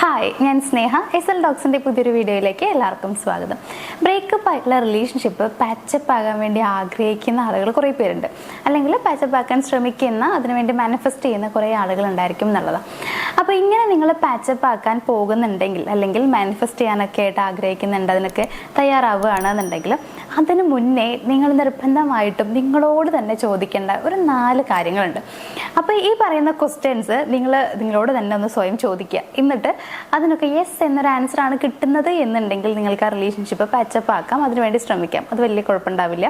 Hi, ഞാൻ സ്നേഹ. SL ഡോക്സിൻ്റെ പുതിയൊരു വീഡിയോയിലേക്ക് എല്ലാവർക്കും സ്വാഗതം. ബ്രേക്കപ്പ് ആയിട്ടുള്ള റിലേഷൻഷിപ്പ് പാച്ചപ്പ് ആകാൻ വേണ്ടി ആഗ്രഹിക്കുന്ന ആളുകൾ കുറേ പേരുണ്ട്, അല്ലെങ്കിൽ പാച്ചപ്പ് ആക്കാൻ ശ്രമിക്കുന്ന, അതിനുവേണ്ടി മാനിഫെസ്റ്റ് ചെയ്യുന്ന കുറേ ആളുകൾ ഉണ്ടായിരിക്കും എന്നുള്ളതാണ്. അപ്പോൾ ഇങ്ങനെ നിങ്ങൾ പാച്ചപ്പ് ആക്കാൻ പോകുന്നുണ്ടെങ്കിൽ, അല്ലെങ്കിൽ മാനിഫെസ്റ്റ് ചെയ്യാനൊക്കെ ആയിട്ട് ആഗ്രഹിക്കുന്നുണ്ട്, അതിനൊക്കെ തയ്യാറാവുകയാണെന്നുണ്ടെങ്കിൽ അതിന് മുന്നേ നിങ്ങൾ നിർബന്ധമായിട്ടും നിങ്ങളോട് തന്നെ ചോദിക്കേണ്ട ഒരു 4 കാര്യങ്ങളുണ്ട്. അപ്പോൾ ഈ പറയുന്ന ക്വസ്റ്റ്യൻസ് നിങ്ങളോട് തന്നെ ഒന്ന് സ്വയം ചോദിക്കുക. എന്നിട്ട് അതിനൊക്കെ യെസ് എന്നൊരു ആൻസർ ആണ് കിട്ടുന്നത് എന്നുണ്ടെങ്കിൽ നിങ്ങൾക്ക് ആ റിലേഷൻഷിപ്പ് പാച്ചപ്പ് ആക്കാം, അതിനുവേണ്ടി ശ്രമിക്കാം. അത് വലിയ കുഴപ്പമുണ്ടാവില്ല.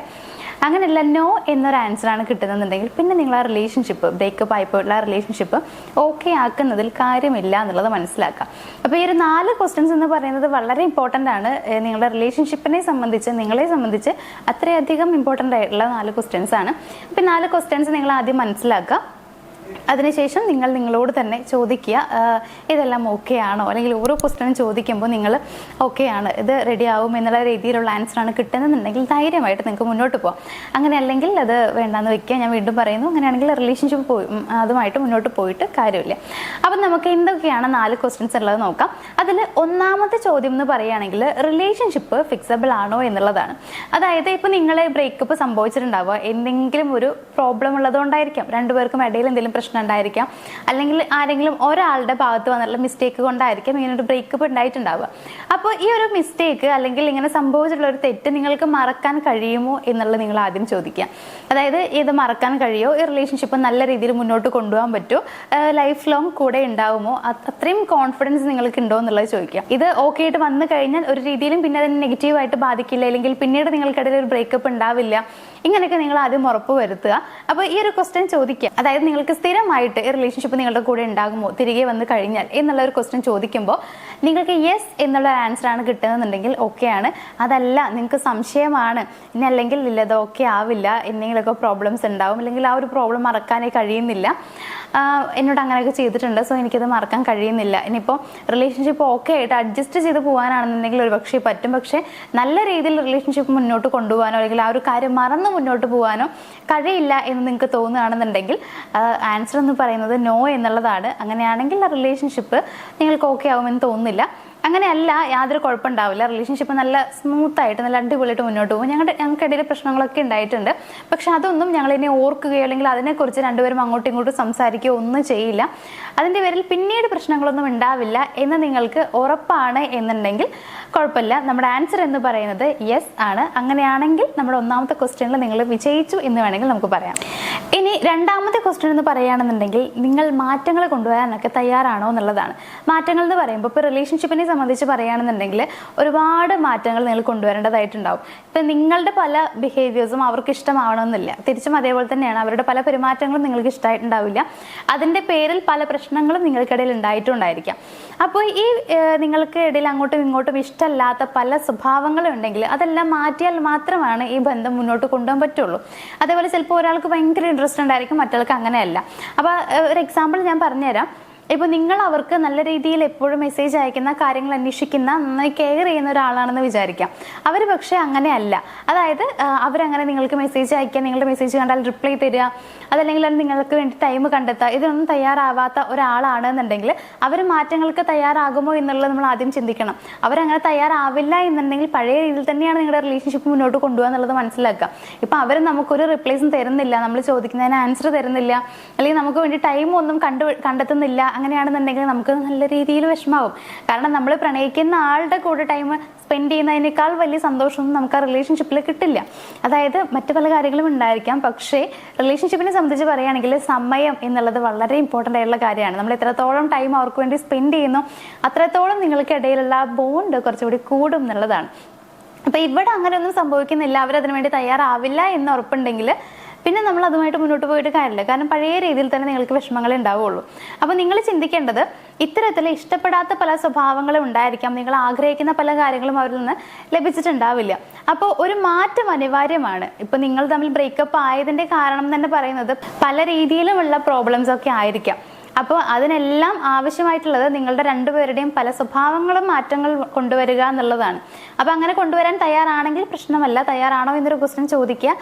അങ്ങനെയല്ല, നോ എന്നൊരു ആൻസർ ആണ് കിട്ടുന്നതെന്നുണ്ടെങ്കിൽ പിന്നെ നിങ്ങൾ ആ റിലേഷൻഷിപ്പ്, ബ്രേക്കപ്പ് ആയിപ്പോയിട്ടുള്ള ആ റിലേഷൻഷിപ്പ് ഓക്കെ ആക്കുന്നതിൽ കാര്യമില്ല എന്നുള്ളത് മനസ്സിലാക്കാം. അപ്പോൾ ഈ ഒരു 4 ക്വസ്റ്റ്യൻസ് എന്ന് പറയുന്നത് വളരെ ഇമ്പോർട്ടൻ്റ് ആണ്. നിങ്ങളുടെ റിലേഷൻഷിപ്പിനെ സംബന്ധിച്ച്, നിങ്ങളെ സംബന്ധിച്ച് അത്രയധികം ഇമ്പോർട്ടൻ്റ് ആയിട്ടുള്ള 4 ക്വസ്റ്റ്യൻസ് ആണ്. അപ്പോൾ 4 ക്വസ്റ്റ്യൻസ് നിങ്ങൾ ആദ്യം മനസ്സിലാക്കുക. അതിനുശേഷം നിങ്ങളോട് തന്നെ ചോദിക്കുക, ഇതെല്ലാം ഓക്കെ ആണോ, അല്ലെങ്കിൽ ഓരോ ക്വസ്റ്റ്യനും ചോദിക്കുമ്പോൾ നിങ്ങൾ ഓക്കെ ആണ്, ഇത് റെഡി ആവും എന്നുള്ള രീതിയിലുള്ള ആൻസറാണ് കിട്ടുന്നതെന്നുണ്ടെങ്കിൽ ധൈര്യമായിട്ട് നിങ്ങൾക്ക് മുന്നോട്ട് പോകാം. അങ്ങനെ അല്ലെങ്കിൽ അത് വേണ്ടാന്ന് വെക്കുക. ഞാൻ വീണ്ടും പറയുന്നു, അങ്ങനെയാണെങ്കിൽ റിലേഷൻഷിപ്പ് അതുമായിട്ട് മുന്നോട്ട് പോയിട്ട് കാര്യമില്ല. അപ്പം നമുക്ക് എന്തൊക്കെയാണ് 4 ക്വസ്റ്റ്യൻസ് ഉള്ളത് നോക്കാം. അതിൽ ഒന്നാമത്തെ ചോദ്യം എന്ന് പറയുകയാണെങ്കിൽ റിലേഷൻഷിപ്പ് ഫിക്സബിൾ ആണോ എന്നുള്ളതാണ്. അതായത് ഇപ്പോൾ നിങ്ങളെ ബ്രേക്കപ്പ് സംഭവിച്ചിട്ടുണ്ടാവുക എന്തെങ്കിലും ഒരു പ്രോബ്ലം ഉള്ളതുകൊണ്ടായിരിക്കാം, രണ്ടുപേർക്കും ഇടയിൽ എന്തെങ്കിലും പ്രശ്നം ഉണ്ടായിരിക്കാം, അല്ലെങ്കിൽ ആരെങ്കിലും ഒരാളുടെ ഭാഗത്ത് വന്നിട്ടുള്ള മിസ്റ്റേക്ക് കൊണ്ടായിരിക്കാം ഇങ്ങനൊരു ബ്രേക്കപ്പ് ഉണ്ടായിട്ടുണ്ടാവുക. അപ്പോൾ ഈ ഒരു മിസ്റ്റേക്ക് അല്ലെങ്കിൽ ഇങ്ങനെ സംഭവിച്ചിട്ടുള്ള ഒരു തെറ്റ് നിങ്ങൾക്ക് മറക്കാൻ കഴിയുമോ എന്നുള്ളത് നിങ്ങൾ ആദ്യം ചോദിക്കുക. അതായത് ഇത് മറക്കാൻ കഴിയുമോ, ഈ റിലേഷൻഷിപ്പ് നല്ല രീതിയിൽ മുന്നോട്ട് കൊണ്ടുപോകാൻ പറ്റുമോ, ലൈഫ് ലോങ് കൂടെ ഉണ്ടാവുമോ, അത്രയും കോൺഫിഡൻസ് നിങ്ങൾക്ക് ഉണ്ടോ എന്നുള്ളത് ചോദിക്കുക. ഇത് ഓക്കെ ആയിട്ട് വന്നു കഴിഞ്ഞാൽ ഒരു രീതിയിലും പിന്നെ അതിന് നെഗറ്റീവായിട്ട് ബാധിക്കില്ല, അല്ലെങ്കിൽ പിന്നീട് നിങ്ങൾക്കിടയിൽ ഒരു ബ്രേക്കപ്പ് ഉണ്ടാവില്ല. ഇങ്ങനെയൊക്കെ നിങ്ങൾ ആദ്യം ഉറപ്പ് വരുത്തുക. അപ്പോൾ ഈ ഒരു ക്വസ്റ്റ്യൻ ചോദിക്കുക. അതായത് നിങ്ങൾക്ക് സ്ഥിരമായിട്ട് ഈ റിലേഷൻഷിപ്പ് നിങ്ങളുടെ കൂടെ ഉണ്ടാകുമോ തിരികെ വന്ന് കഴിഞ്ഞാൽ എന്നുള്ള ഒരു ക്വസ്റ്റ്യൻ ചോദിക്കുമ്പോൾ നിങ്ങൾക്ക് യെസ് എന്നുള്ള ആൻസർ ആണ് കിട്ടുന്നുണ്ടെങ്കിൽ ഓക്കെ ആണ്. അതല്ല, നിങ്ങൾക്ക് സംശയമാണ്, ഇനി അല്ലെങ്കിൽ ഇല്ല, ഇത് ഓക്കെ ആവില്ല, എന്തെങ്കിലുമൊക്കെ പ്രോബ്ലംസ് ഉണ്ടാവും, അല്ലെങ്കിൽ ആ ഒരു പ്രോബ്ലം മറക്കാനേ കഴിയുന്നില്ല, എന്നോട് അങ്ങനെയൊക്കെ ചെയ്തിട്ടുണ്ട്, സോ എനിക്കത് മറക്കാൻ കഴിയുന്നില്ല, ഇനിയിപ്പോൾ റിലേഷൻഷിപ്പ് ഓക്കെ ആയിട്ട് അഡ്ജസ്റ്റ് ചെയ്ത് പോകാനാണെന്നുണ്ടെങ്കിൽ ഒരു പക്ഷേ പറ്റും, പക്ഷേ നല്ല രീതിയിൽ റിലേഷൻഷിപ്പ് മുന്നോട്ട് കൊണ്ടുപോകാനോ അല്ലെങ്കിൽ ആ ഒരു കാര്യം മറന്ന് മുന്നോട്ട് പോകാനോ കഴിയില്ല എന്ന് നിങ്ങൾക്ക് തോന്നുകയാണെന്നുണ്ടെങ്കിൽ ആൻസർ എന്ന് പറയുന്നത് നോ എന്നുള്ളതാണ്. അങ്ങനെയാണെങ്കിൽ ആ റിലേഷൻഷിപ്പ് നിങ്ങൾക്ക് ഓക്കെ ആവുമെന്ന് തോന്നുന്നില്ല. അങ്ങനെയല്ല, യാതൊരു കുഴപ്പമുണ്ടാവില്ല, റിലേഷൻഷിപ്പ് നല്ല സ്മൂത്തായിട്ട് നല്ല അടിപൊളിയായിട്ട് മുന്നോട്ട് പോകും. ഞങ്ങൾക്കിടയിൽ പ്രശ്നങ്ങളൊക്കെ ഉണ്ടായിട്ടുണ്ട്, പക്ഷെ അതൊന്നും ഞങ്ങളിനെ ഓർക്കുകയോ അല്ലെങ്കിൽ അതിനെക്കുറിച്ച് രണ്ടുപേരും അങ്ങോട്ടും ഇങ്ങോട്ടും സംസാരിക്കുകയോ ഒന്നും ചെയ്യില്ല, അതിൻ്റെ പേരിൽ പിന്നീട് പ്രശ്നങ്ങളൊന്നും ഉണ്ടാവില്ല എന്ന് നിങ്ങൾക്ക് ഉറപ്പാണ് എന്നുണ്ടെങ്കിൽ കുഴപ്പമില്ല. നമ്മുടെ ആൻസർ എന്ന് പറയുന്നത് യെസ് ആണ്. അങ്ങനെയാണെങ്കിൽ നമ്മുടെ ഒന്നാമത്തെ ക്വസ്റ്റ്യനിൽ നിങ്ങൾ വിജയിച്ചു എന്ന് വേണമെങ്കിൽ നമുക്ക് പറയാം. ഇനി രണ്ടാമത്തെ ക്വസ്റ്റ്യൻ എന്ന് പറയുകയാണെന്നുണ്ടെങ്കിൽ നിങ്ങൾ മാറ്റങ്ങൾ കൊണ്ടുവരാനൊക്കെ തയ്യാറാണോ എന്നുള്ളതാണ്. മാറ്റങ്ങൾ എന്ന് പറയുമ്പോൾ ഇപ്പോൾ റിലേഷൻഷിപ്പിനെ സംബന്ധിച്ച് പറയുകയാണെന്നുണ്ടെങ്കിൽ ഒരുപാട് മാറ്റങ്ങൾ നിങ്ങൾ കൊണ്ടുവരേണ്ടതായിട്ടുണ്ടാവും. ഇപ്പം നിങ്ങളുടെ പല ബിഹേവിയേഴ്സും അവർക്ക് ഇഷ്ടമാവണമെന്നില്ല, തിരിച്ചും അതേപോലെ തന്നെയാണ് അവരുടെ പല പെരുമാറ്റങ്ങളും നിങ്ങൾക്ക് ഇഷ്ടമായിട്ടുണ്ടാവില്ല. അതിൻ്റെ പേരിൽ പല പ്രശ്നങ്ങളും നിങ്ങൾക്കിടയിൽ ഉണ്ടായിട്ടുണ്ടായിരിക്കാം. അപ്പോൾ ഈ നിങ്ങൾക്ക് ഇടയിൽ അങ്ങോട്ടും ഇങ്ങോട്ടും ഇഷ്ടമല്ലാത്ത പല സ്വഭാവങ്ങളും ഉണ്ടെങ്കിൽ അതെല്ലാം മാറ്റിയാൽ മാത്രമാണ് ഈ ബന്ധം മുന്നോട്ട് കൊണ്ടുപോകാൻ പറ്റുള്ളൂ. അതേപോലെ ചിലപ്പോൾ ഒരാൾക്ക് ഭയങ്കര ഇൻട്രസ്റ്റ് ഉണ്ടായിരിക്കും, മറ്റൊരാൾക്ക് അങ്ങനെയല്ല. അപ്പോൾ ഒരു എക്സാമ്പിൾ ഞാൻ പറഞ്ഞുതരാം. ഇപ്പോൾ നിങ്ങൾ അവർക്ക് നല്ല രീതിയിൽ എപ്പോഴും മെസ്സേജ് അയക്കുന്ന, കാര്യങ്ങൾ അന്വേഷിക്കുന്ന, നന്നായി കെയർ ചെയ്യുന്ന ഒരാളാണെന്ന് വിചാരിക്കാം. അവർ പക്ഷേ അങ്ങനെയല്ല. അതായത് അവരങ്ങനെ നിങ്ങൾക്ക് മെസ്സേജ് അയക്കുക, നിങ്ങളുടെ മെസ്സേജ് കണ്ടാൽ റിപ്ലൈ തരിക, അതല്ലെങ്കിൽ നിങ്ങൾക്ക് വേണ്ടി ടൈം കണ്ടെത്തുക, ഇതിനൊന്നും തയ്യാറാവാത്ത ഒരാളാണെന്നുണ്ടെങ്കിൽ അവർ മാറ്റങ്ങൾക്ക് തയ്യാറാകുമോ എന്നുള്ളത് നമ്മൾ ആദ്യം ചിന്തിക്കണം. അവരങ്ങനെ തയ്യാറാവില്ല എന്നുണ്ടെങ്കിൽ പഴയ രീതിയിൽ തന്നെയാണ് നിങ്ങളുടെ റിലേഷൻഷിപ്പ് മുന്നോട്ട് കൊണ്ടുപോകുക എന്നുള്ളത് മനസ്സിലാക്കുക. ഇപ്പം അവർ നമുക്കൊരു റിപ്ലൈസും തരുന്നില്ല, നമ്മൾ ചോദിക്കുന്നതിന് ആൻസർ തരുന്നില്ല, അല്ലെങ്കിൽ നമുക്ക് വേണ്ടി ടൈം ഒന്നും കണ്ടെത്തുന്നില്ല, അങ്ങനെയാണെന്നുണ്ടെങ്കിൽ നമുക്ക് നല്ല രീതിയിൽ വിഷമാവും. കാരണം നമ്മൾ പ്രണയിക്കുന്ന ആളുടെ കൂടെ ടൈം സ്പെൻഡ് ചെയ്യുന്നതിനേക്കാൾ വലിയ സന്തോഷമൊന്നും നമുക്ക് ആ റിലേഷൻഷിപ്പിൽ കിട്ടില്ല. അതായത് മറ്റു പല കാര്യങ്ങളും ഉണ്ടായിരിക്കാം, പക്ഷേ റിലേഷൻഷിപ്പിനെ സംബന്ധിച്ച് പറയുകയാണെങ്കിൽ സമയം എന്നുള്ളത് വളരെ ഇമ്പോർട്ടൻ്റ് ആയിട്ടുള്ള കാര്യമാണ്. നമ്മൾ എത്രത്തോളം ടൈം അവർക്ക് വേണ്ടി സ്പെൻഡ് ചെയ്യുന്നു അത്രത്തോളം നിങ്ങൾക്കിടയിലുള്ള ബോണ്ട് കുറച്ചുകൂടി കൂടും എന്നുള്ളതാണ്. അപ്പോൾ ഇവിടെ അങ്ങനെയൊന്നും സംഭവിക്കുന്നില്ല, അവരതിനു വേണ്ടി തയ്യാറാവില്ല എന്ന് ഉറപ്പുണ്ടെങ്കിൽ പിന്നെ നമ്മൾ അതുമായിട്ട് മുന്നോട്ട് പോയിട്ട് കാര്യമില്ല. കാരണം പഴയ രീതിയിൽ തന്നെ നിങ്ങൾക്ക് വിഷമങ്ങൾ ഉണ്ടാവുകയുള്ളൂ. അപ്പോൾ നിങ്ങൾ ചിന്തിക്കേണ്ടത്, ഇത്തരത്തിൽ ഇഷ്ടപ്പെടാത്ത പല സ്വഭാവങ്ങളും ഉണ്ടായിരിക്കാം, നിങ്ങൾ ആഗ്രഹിക്കുന്ന പല കാര്യങ്ങളും അവരിൽ നിന്ന് ലഭിച്ചിട്ടുണ്ടാവില്ല. അപ്പോൾ ഒരു മാറ്റം അനിവാര്യമാണ്. ഇപ്പോൾ നിങ്ങൾ തമ്മിൽ ബ്രേക്കപ്പ് ആയതിൻ്റെ കാരണം തന്നെ പറയുന്നത് പല രീതിയിലുമുള്ള പ്രോബ്ലംസ് ഒക്കെ ആയിരിക്കാം. അപ്പോൾ അതിനെല്ലാം ആവശ്യമായിട്ടുള്ളത് നിങ്ങളുടെ രണ്ടുപേരുടെയും പല സ്വഭാവങ്ങളും മാറ്റങ്ങൾ കൊണ്ടുവരിക എന്നുള്ളതാണ്. അപ്പോൾ അങ്ങനെ കൊണ്ടുവരാൻ തയ്യാറാണെങ്കിൽ പ്രശ്നമല്ല. തയ്യാറാണോ എന്നൊരു ക്വസ്റ്റ്യൻ ചോദിക്കുക.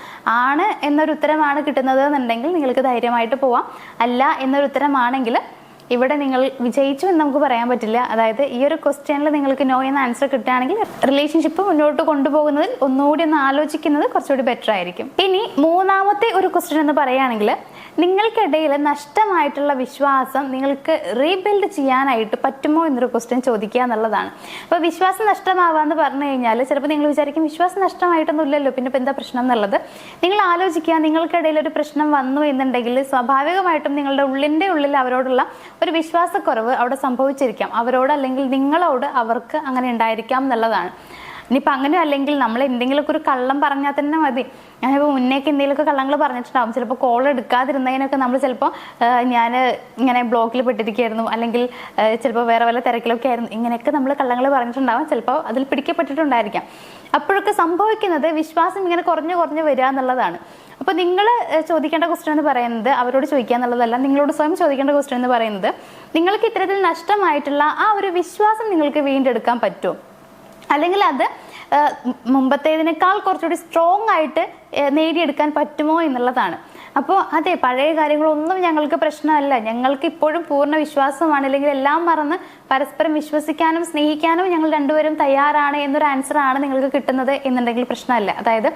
ആണ് എന്നൊരു ഉത്തരമാണ് കിട്ടുന്നത് എന്നുണ്ടെങ്കിൽ നിങ്ങൾക്ക് ധൈര്യമായിട്ട് പോവാം. അല്ല എന്നൊരു ഉത്തരമാണെങ്കിൽ ഇവിടെ നിങ്ങൾ വിജയിച്ചു എന്ന് നമുക്ക് പറയാൻ പറ്റില്ല. അതായത് ഈ ഒരു ക്വസ്റ്റ്യനിൽ നിങ്ങൾക്ക് നോ എന്ന ആൻസർ കിട്ടുകയാണെങ്കിൽ റിലേഷൻഷിപ്പ് മുന്നോട്ട് കൊണ്ടുപോകുന്നതിൽ ഒന്നുകൂടി ഒന്ന് ആലോചിക്കുന്നത് കുറച്ചുകൂടി ബെറ്റർ ആയിരിക്കും. ഇനി മൂന്നാമത്തെ ഒരു ക്വസ്റ്റ്യൻ എന്ന് പറയുകയാണെങ്കിൽ, നിങ്ങൾക്കിടയിൽ നഷ്ടമായിട്ടുള്ള വിശ്വാസം നിങ്ങൾക്ക് റീബിൽഡ് ചെയ്യാനായിട്ട് പറ്റുമോ എന്നൊരു ക്വസ്റ്റ്യൻ ചോദിക്കുക എന്നുള്ളതാണ്. അപ്പോൾ വിശ്വാസം നഷ്ടമാവാന്ന് പറഞ്ഞു കഴിഞ്ഞാൽ ചിലപ്പോൾ നിങ്ങൾ വിചാരിക്കും വിശ്വാസം നഷ്ടമായിട്ടൊന്നും ഇല്ലല്ലോ, പിന്നെ ഇപ്പം എന്താ പ്രശ്നം എന്നുള്ളത്. നിങ്ങൾ ആലോചിക്കുക, നിങ്ങൾക്കിടയിൽ ഒരു പ്രശ്നം വന്നു എന്നുണ്ടെങ്കിൽ സ്വാഭാവികമായിട്ടും നിങ്ങളുടെ ഉള്ളിൽ അവരോടുള്ള ഒരു വിശ്വാസക്കുറവ് അവിടെ സംഭവിച്ചിരിക്കാം. അവരോട് അല്ലെങ്കിൽ നിങ്ങളോട് അവർക്ക് അങ്ങനെ ഉണ്ടായിരിക്കാം എന്നുള്ളതാണ്. ഇനിയിപ്പോൾ അങ്ങനെ അല്ലെങ്കിൽ നമ്മൾ എന്തെങ്കിലുമൊക്കെ ഒരു കള്ളം പറഞ്ഞാൽ തന്നെ മതി. ഞാനിപ്പോൾ മുന്നേക്ക് എന്തെങ്കിലുമൊക്കെ കള്ളങ്ങൾ പറഞ്ഞിട്ടുണ്ടാവും. ചിലപ്പോൾ കോൾ എടുക്കാതിരുന്നതിനൊക്കെ നമ്മൾ ചിലപ്പോൾ ഞാൻ ഇങ്ങനെ ബ്ലോക്കിൽ പെട്ടിരിക്കുകയായിരുന്നു, അല്ലെങ്കിൽ ചിലപ്പോൾ വേറെ വല്ല തിരക്കിലൊക്കെ ആയിരുന്നു, ഇങ്ങനെയൊക്കെ നമ്മൾ കള്ളങ്ങൾ പറഞ്ഞിട്ടുണ്ടാവും. ചിലപ്പോൾ അതിൽ പിടിക്കപ്പെട്ടിട്ടുണ്ടായിരിക്കാം. അപ്പോഴൊക്കെ സംഭവിക്കുന്നത് വിശ്വാസം ഇങ്ങനെ കുറഞ്ഞു വരിക എന്നുള്ളതാണ്. അപ്പോൾ നിങ്ങൾ ചോദിക്കേണ്ട ക്വസ്റ്റ്യൻ എന്ന് പറയുന്നത് അവരോട് ചോദിക്കുക എന്നുള്ളതല്ല, നിങ്ങളോട് സ്വയം ചോദിക്കേണ്ട ക്വസ്റ്റ്യൻ എന്ന് പറയുന്നത്, നിങ്ങൾക്ക് ഇത്തരത്തിൽ നഷ്ടമായിട്ടുള്ള ആ ഒരു വിശ്വാസം നിങ്ങൾക്ക് വീണ്ടെടുക്കാൻ പറ്റുമോ, അല്ലെങ്കിൽ അത് മുമ്പത്തേതിനേക്കാൾ കുറച്ചുകൂടി സ്ട്രോങ് ആയിട്ട് നേടിയെടുക്കാൻ പറ്റുമോ എന്നുള്ളതാണ്. അപ്പോൾ അതെ, പഴയ കാര്യങ്ങളൊന്നും ഞങ്ങൾക്ക് പ്രശ്നമല്ല, ഞങ്ങൾക്ക് ഇപ്പോഴും പൂർണ്ണ വിശ്വാസമാണ്, അല്ലെങ്കിൽ എല്ലാം മറന്ന് പരസ്പരം വിശ്വസിക്കാനും സ്നേഹിക്കാനും ഞങ്ങൾ രണ്ടുപേരും തയ്യാറാണ് എന്നൊരു ആൻസർ ആണ് നിങ്ങൾക്ക് കിട്ടുന്നത് എന്നുണ്ടെങ്കിൽ പ്രശ്നമല്ല. അതായത്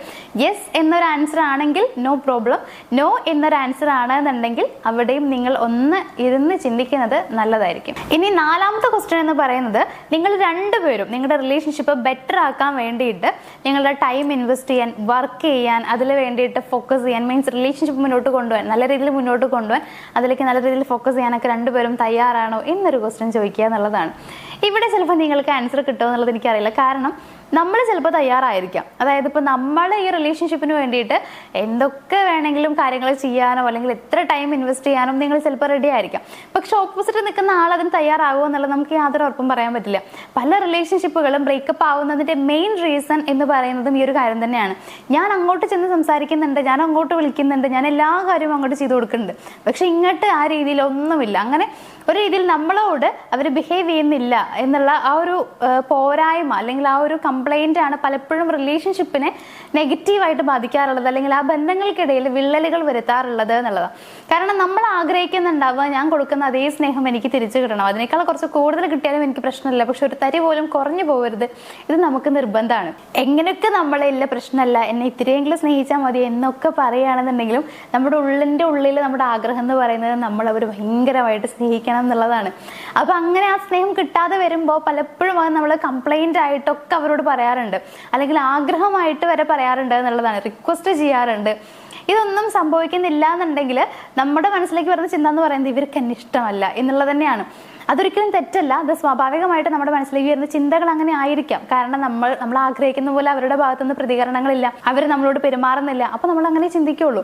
യെസ് എന്നൊരു ആൻസർ ആണെങ്കിൽ നോ പ്രോബ്ലം, നോ എന്നൊരു ആൻസർ ആണെന്നുണ്ടെങ്കിൽ അവിടെയും നിങ്ങൾ ഒന്ന് ഇരുന്ന് ചിന്തിക്കുന്നത് നല്ലതായിരിക്കും. ഇനി നാലാമത്തെ ക്വസ്റ്റ്യൻ എന്ന് പറയുന്നത്, നിങ്ങൾ രണ്ടുപേരും നിങ്ങളുടെ റിലേഷൻഷിപ്പ് ബെറ്റർ ആക്കാൻ വേണ്ടിയിട്ട് നിങ്ങളുടെ ടൈം ഇൻവെസ്റ്റ് ചെയ്യാൻ, വർക്ക് ചെയ്യാൻ, അതിൽ വേണ്ടിയിട്ട് ഫോക്കസ് ചെയ്യാൻ, മീൻസ് റിലേഷൻഷിപ്പ് മുന്നോട്ട് കൊണ്ടുപോകാൻ, നല്ല രീതിയിൽ മുന്നോട്ട് കൊണ്ടുപോകാൻ, അതിലേക്ക് നല്ല രീതിയിൽ ഫോക്കസ് ചെയ്യാനൊക്കെ രണ്ടുപേരും തയ്യാറാണോ എന്നൊരു ക്വസ്റ്റ്യൻ ചോദിക്കുക എന്നുള്ളതാണ്. ഇവിടെ ചിലപ്പോൾ നിങ്ങൾക്ക് ആൻസർ കിട്ടുമോ എന്നുള്ളത് എനിക്കറിയില്ല. കാരണം നമ്മൾ ചിലപ്പോൾ തയ്യാറായിരിക്കാം. അതായത് ഇപ്പോൾ നമ്മൾ ഈ റിലേഷൻഷിപ്പിന് വേണ്ടിയിട്ട് എന്തൊക്കെ വേണമെങ്കിലും കാര്യങ്ങൾ ചെയ്യാനോ അല്ലെങ്കിൽ എത്ര ടൈം ഇൻവെസ്റ്റ് ചെയ്യാനോ നിങ്ങൾ ചിലപ്പോൾ റെഡി ആയിരിക്കാം. പക്ഷെ ഓപ്പോസിറ്റ് നിൽക്കുന്ന ആൾ അതിന് തയ്യാറാകുമോ എന്നുള്ളത് നമുക്ക് യാതൊരു ഉറപ്പും പറയാൻ പറ്റില്ല. പല റിലേഷൻഷിപ്പുകളും ബ്രേക്കപ്പ് ആവുന്നതിൻ്റെ മെയിൻ റീസൺ എന്ന് പറയുന്നതും ഈ ഒരു കാര്യം തന്നെയാണ്. ഞാൻ അങ്ങോട്ട് ചെന്ന് സംസാരിക്കുന്നുണ്ട്, ഞാൻ അങ്ങോട്ട് വിളിക്കുന്നുണ്ട്, ഞാൻ എല്ലാ കാര്യവും അങ്ങോട്ട് ചെയ്തു കൊടുക്കുന്നുണ്ട്, പക്ഷെ ഇങ്ങോട്ട് ആ രീതിയിൽ ഒന്നുമില്ല. അങ്ങനെ ഒരു രീതിയിൽ നമ്മളോട് അവർ ബിഹേവ് ചെയ്യുന്നില്ല എന്നുള്ള ആ ഒരു പോരായ്മ അല്ലെങ്കിൽ ആ ഒരു കംപ്ലൈൻ്റ് ആണ് പലപ്പോഴും റിലേഷൻഷിപ്പിനെ നെഗറ്റീവായിട്ട് ബാധിക്കാറുള്ളത്, അല്ലെങ്കിൽ ആ ബന്ധങ്ങൾക്കിടയിൽ വിള്ളലുകൾ വരുത്താറുള്ളത് എന്നുള്ളതാണ്. കാരണം നമ്മൾ ആഗ്രഹിക്കുന്നുണ്ടാവുക ഞാൻ കൊടുക്കുന്ന അതേ സ്നേഹം എനിക്ക് തിരിച്ചു കിട്ടണം, അതിനേക്കാൾ കുറച്ച് കൂടുതൽ കിട്ടിയാലും എനിക്ക് പ്രശ്നമില്ല, പക്ഷെ ഒരു തരി പോലും കുറഞ്ഞു പോകരുത്, ഇത് നമുക്ക് നിർബന്ധമാണ്. എങ്ങനെയൊക്കെ നമ്മളില്ല പ്രശ്നമല്ല, എന്നെ ഇത്തിരിയെങ്കിലും സ്നേഹിച്ചാൽ മതി എന്നൊക്കെ പറയുകയാണെന്നുണ്ടെങ്കിലും നമ്മുടെ ഉള്ളിൽ നമ്മുടെ ആഗ്രഹം എന്ന് പറയുന്നത് നമ്മൾ അവർ ഭയങ്കരമായിട്ട് സ്നേഹിക്കണം എന്നുള്ളതാണ്. അപ്പൊ അങ്ങനെ ആ സ്നേഹം കിട്ടാതെ വരുമ്പോൾ പലപ്പോഴും അത് നമ്മൾ കംപ്ലൈന്റ് ആയിട്ടൊക്കെ അവരോട് പറയാറുണ്ട്, അല്ലെങ്കിൽ ആഗ്രഹമായിട്ട് വരെ പറയാറുണ്ട് എന്നുള്ളതാണ്, റിക്വസ്റ്റ് ചെയ്യാറുണ്ട്. ഇതൊന്നും സംഭവിക്കുന്നില്ല എന്നുണ്ടെങ്കിൽ നമ്മുടെ മനസ്സിലേക്ക് വരുന്ന ചിന്ത എന്ന് പറയുന്നത് ഇവർക്ക് എന്നെ ഇഷ്ടമല്ല എന്നുള്ളത് തന്നെയാണ്. അതൊരിക്കലും തെറ്റല്ല, അത് സ്വാഭാവികമായിട്ട് നമ്മുടെ മനസ്സിലേക്ക് വരുന്ന ചിന്തകൾ അങ്ങനെ ആയിരിക്കാം. കാരണം നമ്മൾ ആഗ്രഹിക്കുന്ന പോലെ അവരുടെ ഭാഗത്തുനിന്ന് പ്രതികരണങ്ങളില്ല, അവർ നമ്മളോട് പെരുമാറുന്നില്ല, അപ്പൊ നമ്മൾ അങ്ങനെ ചിന്തിക്കുള്ളൂ.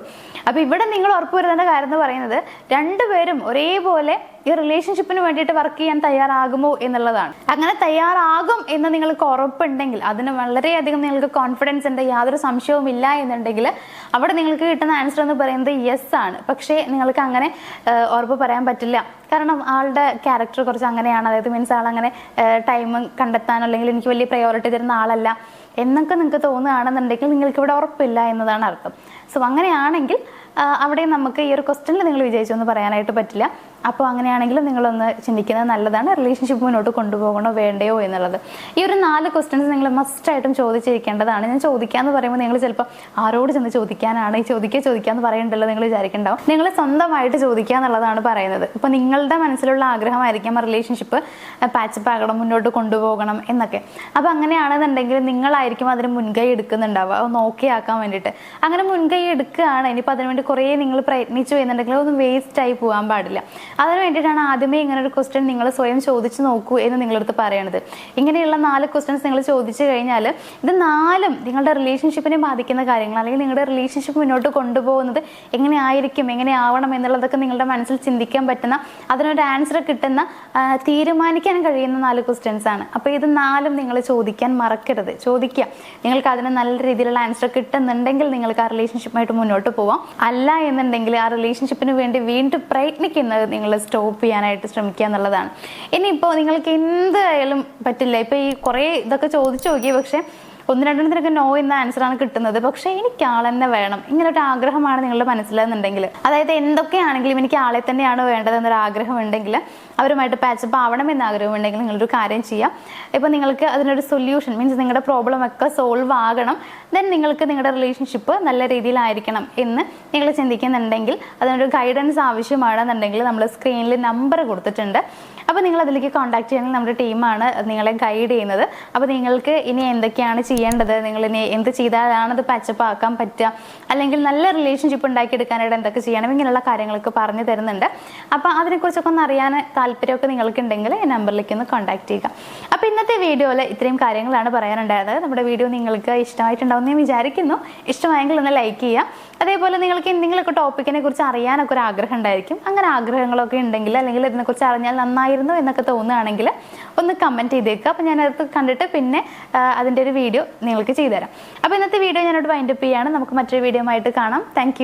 അപ്പൊ ഇവിടെ നിങ്ങൾ ഉറപ്പുവരുത്തേണ്ട കാര്യം എന്ന് പറയുന്നത് രണ്ടുപേരും ഒരേപോലെ ഈ റിലേഷൻഷിപ്പിന് വേണ്ടിയിട്ട് വർക്ക് ചെയ്യാൻ തയ്യാറാകുമോ എന്നുള്ളതാണ്. അങ്ങനെ തയ്യാറാകും എന്ന് നിങ്ങൾക്ക് ഉറപ്പുണ്ടെങ്കിൽ, അതിന് വളരെയധികം നിങ്ങൾക്ക് കോൺഫിഡൻസ് ഉണ്ട്, യാതൊരു സംശയവും ഇല്ല എന്നുണ്ടെങ്കിൽ അവിടെ നിങ്ങൾക്ക് കിട്ടുന്ന ആൻസർ എന്ന് പറയുന്നത് യെസ് ആണ്. പക്ഷേ നിങ്ങൾക്ക് അങ്ങനെ ഉറപ്പ് പറയാൻ പറ്റില്ല. കാരണം ആളുടെ ക്യാരക്ടർ കുറച്ച് അങ്ങനെയാണ്, അതായത് മീൻസ് ആളങ്ങനെ ടൈം കണ്ടെത്താനോ അല്ലെങ്കിൽ എനിക്ക് വലിയ പ്രയോറിറ്റി തരുന്ന ആളല്ല എന്നൊക്കെ നിങ്ങൾക്ക് തോന്നുകയാണെന്നുണ്ടെങ്കിൽ നിങ്ങൾക്ക് ഇവിടെ ഉറപ്പില്ല എന്നതാണ് അർത്ഥം. സോ അങ്ങനെയാണെങ്കിൽ അവിടെ നമുക്ക് ഈ ഒരു ക്വസ്റ്റ്യനിൽ നിങ്ങൾ വിജയിച്ചു എന്ന് പറയാനായിട്ട് പറ്റില്ല. അപ്പോൾ അങ്ങനെയാണെങ്കിൽ നിങ്ങളൊന്ന് ചിന്തിക്കുന്നത് നല്ലതാണ്, റിലേഷൻഷിപ്പ് മുന്നോട്ട് കൊണ്ടുപോകണോ വേണ്ടയോ എന്നുള്ളത്. ഈ ഒരു 4 ക്വസ്റ്റ്യൻസ് നിങ്ങൾ മസ്റ്റായിട്ടും ചോദിച്ചിരിക്കേണ്ടതാണ്. ഞാൻ ചോദിക്കാന്ന് പറയുമ്പോൾ നിങ്ങൾ ചിലപ്പോൾ ആരോട് ചെന്ന് ചോദിക്കാനാണ് ഈ ചോദിക്കാന്ന് പറയണ്ടല്ലോ നിങ്ങൾ വിചാരിക്കണ്ടാവും. നിങ്ങൾ സ്വന്തമായിട്ട് ചോദിക്കുക എന്നുള്ളതാണ് പറയുന്നത്. ഇപ്പോൾ നിങ്ങളുടെ മനസ്സിലുള്ള ആഗ്രഹമായിരിക്കാം റിലേഷൻഷിപ്പ് പാച്ചപ്പ് ആകണം, മുന്നോട്ട് കൊണ്ടുപോകണം എന്നൊക്കെ. അപ്പോൾ അങ്ങനെയാണെന്നുണ്ടെങ്കിൽ നിങ്ങളായിരിക്കും അതിന് മുൻകൈ എടുക്കുന്നുണ്ടാവുക, ഒന്ന് ഓക്കെ ആക്കാൻ വേണ്ടിയിട്ട്. അങ്ങനെ മുൻകൈ എടുക്കുകയാണ്, ഇനിയിപ്പോൾ അതിനുവേണ്ടി കുറേ നിങ്ങൾ പ്രയത്നിച്ചു എന്നുണ്ടെങ്കിൽ അതൊന്നും വേസ്റ്റ് ആയി പോകാൻ പാടില്ല. അതിന് വേണ്ടിയിട്ടാണ് ആദ്യമേ ഇങ്ങനെ ഒരു ക്വസ്റ്റ്യൻ നിങ്ങൾ സ്വയം ചോദിച്ചു നോക്കൂ എന്ന് നിങ്ങളടുത്ത് പറയണത്. ഇങ്ങനെയുള്ള 4 ക്വസ്റ്റ്യൻസ് നിങ്ങൾ ചോദിച്ചു കഴിഞ്ഞാൽ ഇത് 4ഉം നിങ്ങളുടെ റിലേഷൻഷിപ്പിനെ ബാധിക്കുന്ന കാര്യങ്ങൾ, അല്ലെങ്കിൽ നിങ്ങളുടെ റിലേഷൻഷിപ്പ് മുന്നോട്ട് കൊണ്ടുപോകുന്നത് എങ്ങനെയായിരിക്കും, എങ്ങനെയാവണം എന്നുള്ളതൊക്കെ നിങ്ങളുടെ മനസ്സിൽ ചിന്തിക്കാൻ പറ്റുന്ന, അതിനൊരു ആൻസർ കിട്ടുന്ന, തീരുമാനിക്കാൻ കഴിയുന്ന 4 ക്വസ്റ്റ്യൻസ് ആണ്. അപ്പോൾ ഇത് 4ഉം നിങ്ങൾ ചോദിക്കാൻ മറക്കരുത്, ചോദിക്കുക. നിങ്ങൾക്ക് അതിന് നല്ല രീതിയിലുള്ള ആൻസർ കിട്ടുന്നുണ്ടെങ്കിൽ നിങ്ങൾക്ക് ആ റിലേഷൻഷിപ്പുമായിട്ട് മുന്നോട്ട് പോവാം. അല്ല എന്നുണ്ടെങ്കിൽ ആ റിലേഷൻഷിപ്പിന് വേണ്ടി വീണ്ടും പ്രയത്നിക്കുന്നത് നിങ്ങൾ സ്റ്റോപ്പ് ചെയ്യാനായിട്ട് ശ്രമിക്കുക എന്നുള്ളതാണ്. ഇനിയിപ്പോൾ നിങ്ങൾക്ക് എന്തായാലും പറ്റില്ല, ഇപ്പോൾ ഈ കുറേ ഇതൊക്കെ ചോദിച്ചു നോക്കി, പക്ഷെ ഒന്ന് രണ്ടെണ്ണത്തിനൊക്കെ നോ എന്ന ആൻസറാണ് കിട്ടുന്നത്. പക്ഷേ എനിക്ക് ആൾ തന്നെ വേണം, ഇങ്ങനൊരു ആഗ്രഹമാണ് നിങ്ങളുടെ മനസ്സിലെന്നുണ്ടെങ്കിൽ, അതായത് എന്തൊക്കെയാണെങ്കിലും എനിക്ക് ആളെ തന്നെയാണ് വേണ്ടതെന്നൊരു ആഗ്രഹം ഉണ്ടെങ്കിൽ, അവരുമായിട്ട് പാച്ചപ്പ് ആവണം എന്ന ആഗ്രഹം ഉണ്ടെങ്കിൽ നിങ്ങളൊരു കാര്യം ചെയ്യാം. ഇപ്പം നിങ്ങൾക്ക് അതിനൊരു സൊല്യൂഷൻ മീൻസ് നിങ്ങളുടെ പ്രോബ്ലം ഒക്കെ സോൾവ് ആകണം, ദെൻ നിങ്ങൾക്ക് നിങ്ങളുടെ റിലേഷൻഷിപ്പ് നല്ല രീതിയിലായിരിക്കണം എന്ന് നിങ്ങൾ ചിന്തിക്കുന്നുണ്ടെങ്കിൽ, അതിനൊരു ഗൈഡൻസ് ആവശ്യമാണെന്നുണ്ടെങ്കിൽ നമ്മൾ സ്ക്രീനിൽ നമ്പർ കൊടുത്തിട്ടുണ്ട്. അപ്പോൾ നിങ്ങൾ അതിലേക്ക് കോൺടാക്ട് ചെയ്യണമെങ്കിൽ നമ്മുടെ ടീമാണ് നിങ്ങളെ ഗൈഡ് ചെയ്യുന്നത്. അപ്പോൾ നിങ്ങൾക്ക് ഇനി എന്തൊക്കെയാണ് ചെയ്യേണ്ടത്, നിങ്ങൾ ഇനി എന്ത് ചെയ്താലാണ് അത് പാച്ചപ്പ് ആക്കാൻ പറ്റുക, അല്ലെങ്കിൽ നല്ല റിലേഷൻഷിപ്പ് ഉണ്ടാക്കിയെടുക്കാനായിട്ട് എന്തൊക്കെ ചെയ്യണം, ഇങ്ങനെയുള്ള കാര്യങ്ങളൊക്കെ പറഞ്ഞു തരുന്നുണ്ട്. അപ്പോൾ അതിനെക്കുറിച്ചൊക്കെ ഒന്ന് അറിയാൻ താല്പര്യമൊക്കെ നിങ്ങൾക്കുണ്ടെങ്കിൽ ഈ നമ്പറിലേക്ക് ഒന്ന് കോൺടാക്ട് ചെയ്യുക. അപ്പോൾ ഇന്നത്തെ വീഡിയോയിൽ ഇത്രയും കാര്യങ്ങളാണ് പറയാനുണ്ടായത്. നമ്മുടെ വീഡിയോ നിങ്ങൾക്ക് ഇഷ്ടമായിട്ടുണ്ടാവും ഞാൻ വിചാരിക്കുന്നു. ഇഷ്ടമായെങ്കിൽ ഒന്ന് ലൈക്ക് ചെയ്യുക. അതേപോലെ നിങ്ങൾക്ക് എന്തെങ്കിലുമൊക്കെ ടോപ്പിക്കിനെ കുറിച്ച് അറിയാനൊക്കെ ഒരു ആഗ്രഹം ഉണ്ടായിരിക്കും. അങ്ങനെ ആഗ്രഹങ്ങളൊക്കെ ഉണ്ടെങ്കിൽ, അല്ലെങ്കിൽ ഇതിനെക്കുറിച്ച് അറിഞ്ഞാൽ നന്നായിരുന്നു എന്നൊക്കെ തോന്നുകയാണെങ്കിൽ ഒന്ന് കമൻറ്റ് ചെയ്തേക്കുക. അപ്പോൾ ഞാനത് കണ്ടിട്ട് പിന്നെ അതിൻ്റെ ഒരു വീഡിയോ നിങ്ങൾക്ക് ചെയ്തുതരാം. അപ്പോൾ ഇന്നത്തെ വീഡിയോ ഞാനോട് വൈൻഡപ്പ് ചെയ്യുകയാണ്. നമുക്ക് മറ്റൊരു വീഡിയോ ആയിട്ട് കാണാം. താങ്ക്